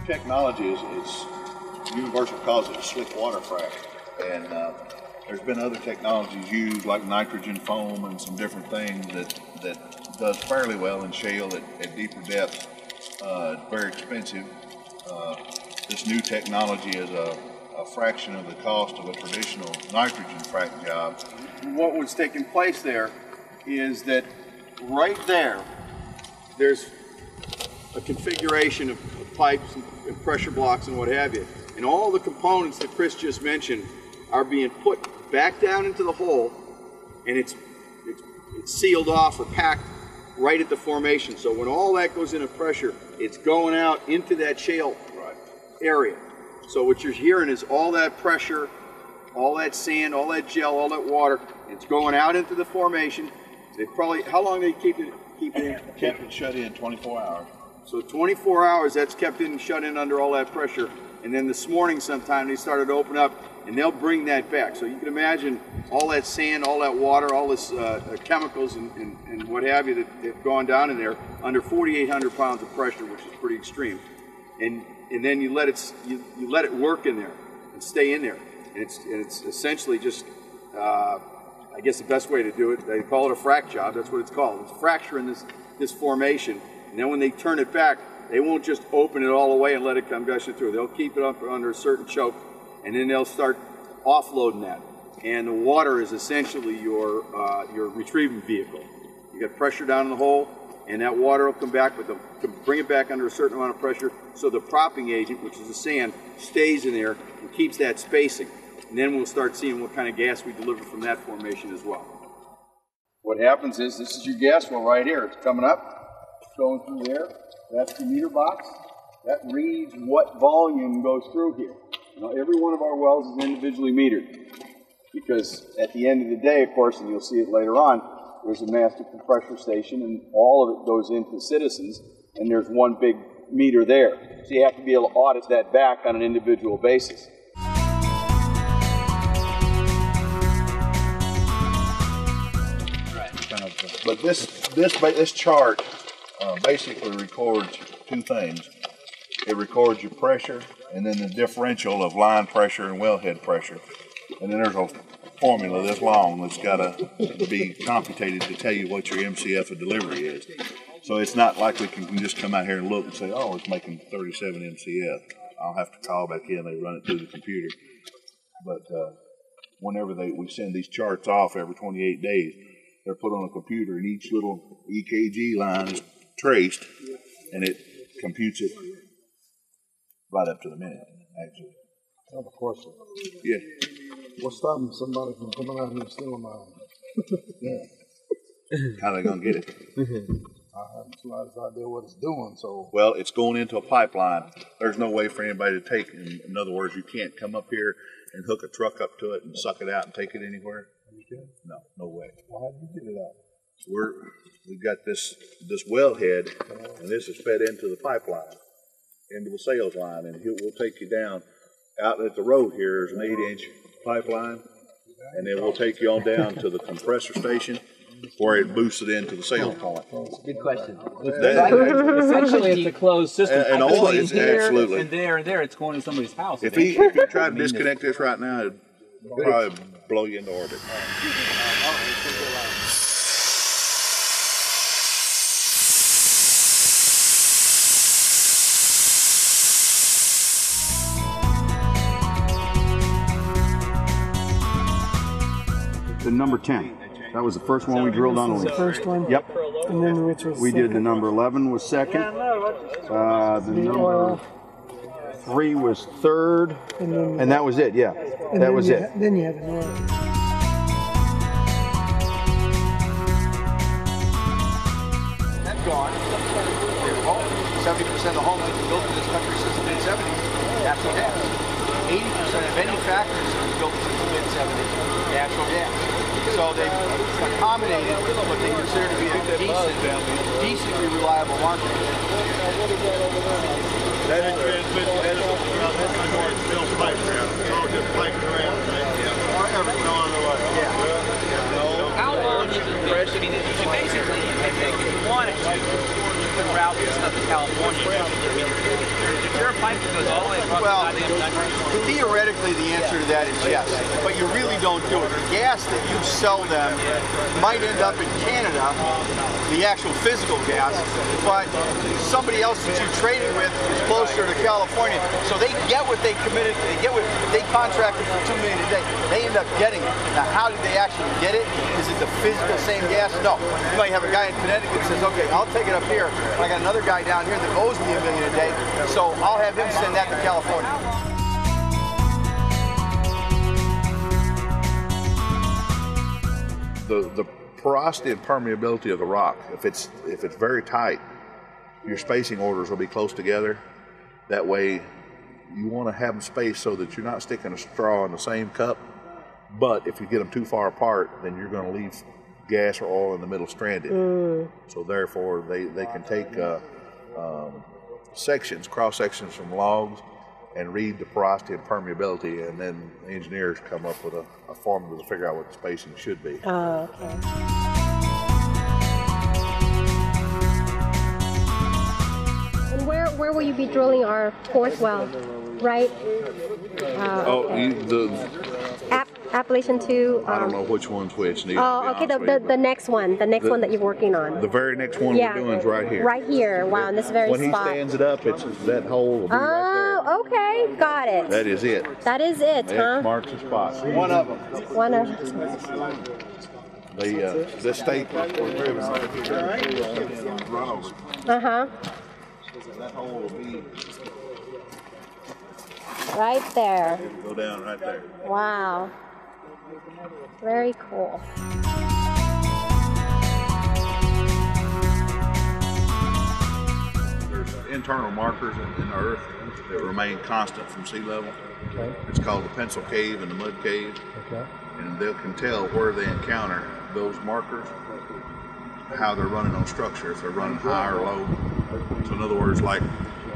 technology is Universal calls it a slick water frac, and there's been other technologies used like nitrogen foam and some different things that does fairly well in shale at deeper depths. Very expensive. This new technology is a fraction of the cost of a traditional nitrogen frac job. What was taking place there is that right there's a configuration of pipes and pressure blocks and what have you. And all the components that Chris just mentioned are being put back down into the hole, and it's sealed off or packed right at the formation. So when all that goes into pressure, it's going out into that shale area. So what you're hearing is all that pressure, all that sand, all that gel, all that water, it's going out into the formation. They probably, how long do they keep it in? Kept it shut in 24 hours. So 24 hours, that's kept in, shut in under all that pressure. And then this morning sometime they started to open up, and they'll bring that back. So you can imagine all that sand, all that water, all this chemicals and what have you that have gone down in there under 4,800 pounds of pressure, which is pretty extreme. And then you let it work in there and stay in there. And it's essentially just, I guess the best way to do it, they call it a frac job. That's what it's called. It's fracturing this formation. And then when they turn it back, they won't just open it all the way and let it come gushing through. They'll keep it up under a certain choke, and then they'll start offloading that. And the water is essentially your retrieving vehicle. You got pressure down in the hole, and that water will come back, but they'll bring it back under a certain amount of pressure, so the propping agent, which is the sand, stays in there and keeps that spacing. And then we'll start seeing what kind of gas we deliver from that formation as well. What happens is, this is your gas well right here. It's coming up, going through there. That's the meter box. That reads what volume goes through here. Now, every one of our wells is individually metered, because at the end of the day, of course, and you'll see it later on, there's a master compressor station, and all of it goes into Citizens, and there's one big meter there. So you have to be able to audit that back on an individual basis. But this chart basically records two things. It records your pressure and then the differential of line pressure and wellhead pressure. And then there's a formula this long that's got to be computated to tell you what your MCF of delivery is. So it's not like we can just come out here and look and say, oh, it's making 37 MCF. I'll have to call back in, they run it through the computer. But whenever we send these charts off every 28 days, they're put on a computer, and each little EKG line is traced, and it computes it right up to the minute, actually. I have a question. Yeah. What's stopping somebody from coming out here and stealing mine? Yeah. How are they going to get it? I have the slightest idea what it's doing, so... Well, it's going into a pipeline. There's no way for anybody to take it. In other words, you can't come up here and hook a truck up to it and suck it out and take it anywhere. You can? No, no way. Well, how do you get it out? We've got this wellhead, and this is fed into the pipeline, into the sales line, and we'll take you down. Out at the road here is an 8-inch pipeline, and then we'll take you on down to the compressor station where it boosts it into the sales point. Good question. Essentially, it's a closed system. And all is absolutely. And there, it's going to somebody's house. If you try to disconnect this right now, it'd probably blow you into orbit. The number 10. That was the first one we drilled on. The first one? Yep. And then which was we second? did the number 11 was second. The number 3 was third. And that was it, yeah. That was it. Then you had an oil. That's gone. 70% of the homes that were built in this country since the mid-70s, natural gas. 80% of any factories that were built since the mid-70s, natural gas. So they've accommodated what they consider to be a decently reliable market. That is transmission, that is still pipe around. It's all just piping around. Everything on the way. How long is it? I mean, basically, if you wanted to, you could route this up to California. Is there a pipe that goes all the way across Well, the goddamn country? theoretically, the answer to that is yes, but you really don't do it. The gas that you sell them might end up in Canada, the actual physical gas, but somebody else that you traded with is closer to California, so they get what they committed. They contracted for 2 million a day. They end up getting it. Now, how did they actually get it? Is it the physical same gas? No. You might have a guy in Connecticut that says, okay, I'll take it up here, but I got another guy down here that owes me $1 million a day, so I'll have him send that to California. The porosity and permeability of the rock, if it's very tight, your spacing orders will be close together. That way, you want to have them spaced so that you're not sticking a straw in the same cup. But if you get them too far apart, then you're going to leave gas or oil in the middle stranded. So therefore, they can take cross sections from logs, and read the porosity and permeability, and then the engineers come up with a formula to figure out what the spacing should be. Oh, okay. And where will you be drilling our fourth well? Right? Appalachian 2. I don't know which one's which. Oh, okay, the next one. The next one that you're working on. The very next one we're doing is right here. Right here. Wow, in this very when spot. When he stands it up, it's that hole will be right there. Okay, got it. That is it. That is it, huh? It marks the spot. One of them. One of them. This stake was driven run over. Uh-huh. That hole will be right there. Go down right there. Wow. Very cool. There's internal markers in the earth that remain constant from sea level. Okay. It's called the pencil cave and the mud cave. Okay. And they can tell where they encounter those markers, how they're running on structure, if they're running high or low. So in other words, like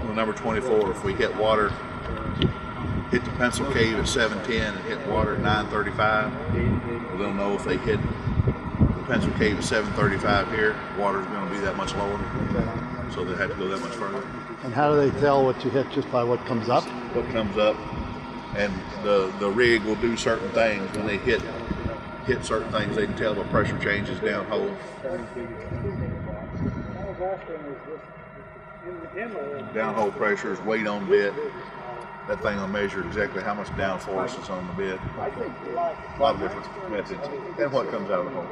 on number 24, if we hit water, hit the pencil cave at 710 and hit water at 935, well, they'll know if they hit the pencil cave at 735 here, water's going to be that much lower. So they have to go that much further. And how do they tell what you hit? Just by what comes up? What comes up, and the rig will do certain things. When they hit certain things, they can tell the pressure changes downhole. Downhole pressure is weight on bit. That thing will measure exactly how much downforce is on the bit. A lot of different methods, and what comes out of the hole.